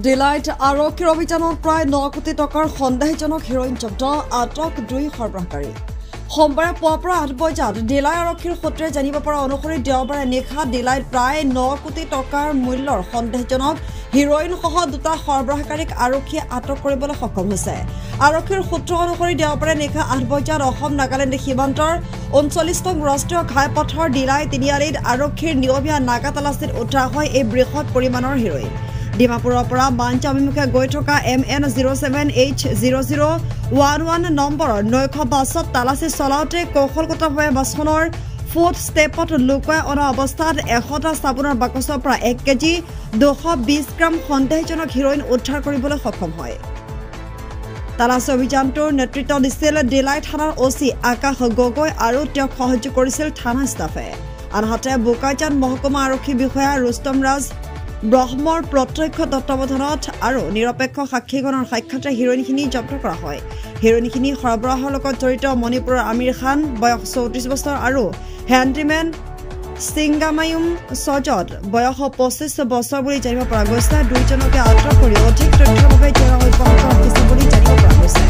Deloitte আৰক্ষীৰ অভিযানত প্ৰায় 9 কোটি টকাৰ সন্দেহজনক হেৰোইন জব্দ আটক 2 সৰবৰাহকাৰী সোমবাৰে পুৱাৰ পৰা 8 বজাত ডিলাই আৰক্ষীৰ সূত্ৰে জানিব পৰা অনুসৰি দেওবাৰে নিশা ডিলাইট প্ৰায় 9 কোটি টকাৰ মূল্যৰ সন্দেহজনক হেৰোইন সহ 2টা সৰবৰাহকাৰীক আৰক্ষীয়ে আটক কৰিবলৈ সক্ষম হৈছে আৰক্ষীৰ সূত্ৰ অনুসৰি দেওবাৰে নিশা 8 বজাত অসম নাগালেণ্ড সীমান্তৰ 39 নং ৰাষ্ট্ৰীয় ঘাইপথৰ ডিলাই তিনিআলিত আৰক্ষীৰ নিয়মীয়া নাগা তালাচীত উদ্ধাৰ হয় এই বৃহৎ পৰিমাণৰ হেৰোইন ডিমাপুৰৰ পৰা মাঞ্চা অভিমুখে গৈ থকা MN07H0011 নম্বৰৰ নৈশ বাছত তালাচী চলাওঁতে কৌশলগতভাৱে বাছখনৰ ফুট ষ্টেপত লুকুৱাই অনা অৱস্থাত 100টা চাবোনৰ বাকচৰ পৰা 1 কেজি 220 গ্ৰাম সন্দেহজনক হেৰোইন উদ্ধাৰ কৰিবলৈ সক্ষম হয় তালাচী অভিযানটোৰ নেতৃত্ব দিছিল ডিলাই থানাৰ OC আকাশ গগৈ আৰু তেওঁক সহযোগ কৰিছিল থানা ষ্টাফে আনহাতে বোকাইজান মহকুমা আৰক্ষী বিষয়া ৰুস্তম ৰাজ ব্ৰহ্মৰ প্ৰত্যক্ষ তত্ত্বাৱধানত আৰু নিৰপেক্ষ সাক্ষীগণৰ সাক্ষাতে হেৰোইনখিনি জব্দ কৰা হয় হেৰোইনখিনি সৰবৰাহৰ লগত জড়িত মণিপুৰৰ আমিৰ খান বয়স 34 বছৰ আৰু হেণ্ডিমেন সিংগামায়ুম সজত বয়স 25 বছৰ বুলি জানিব পৰা গৈছে দুইজনকে আটক কৰি অধিক তথ্যৰ বাবে জেৰা অব্যাহত ৰাখিছে বুলি জানিব পৰা গৈছে